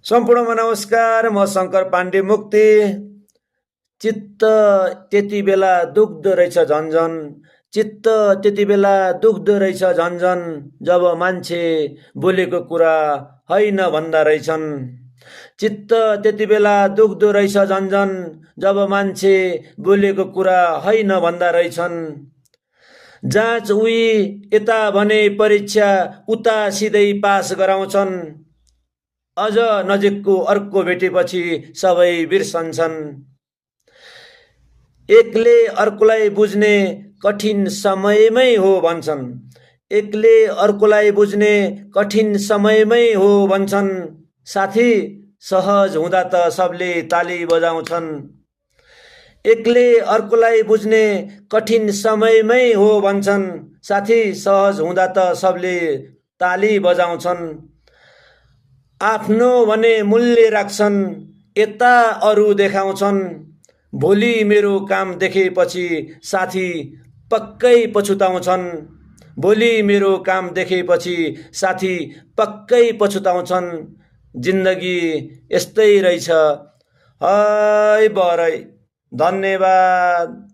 सम्पूर्णमा नमस्कार। म शङ्कर पाण्डे मुक्ति। चित्त त्यति बेला दुख्दो रहेछ झन्झन, चित्त त्यति बेला दुख्दो रहेछ झन्झन, जब मान्छे बोलेको कुरा होइन भन्दा रहेछन्। चित्त त्यति बेला दुख्दो रहेछ झन्झन, जब मान्छे बोलेको कुरा होइन भन्दा रहेछन्। जाँच उही यता भने परीक्षा उता सिधै पास गराउँछन्। अझ नजिकको अर्को भेटेपछि सबै बिर्सन्छन्। एकले अर्कोलाई बुझ्ने कठिन समयमै हो भन्छन्, एकले अर्कोलाई बुझ्ने कठिन समयमै हो भन्छन्। साथी सहज हुँदा त सबले ताली बजाउँछन्। एकले अर्कोलाई बुझ्ने कठिन समयमै हो भन्छन्। साथी सहज हुँदा त सबले ताली बजाउँछन्। आफ्नो भने मूल्य राख्छन्, यता अरू देखाउँछन्। भोलि मेरो काम देखेपछि साथी पक्कै पछुताउँछन्। भोलि मेरो काम देखेपछि साथी पक्कै पछुताउँछन्। जिन्दगी यस्तै रहेछ। है बरै। धन्यवाद।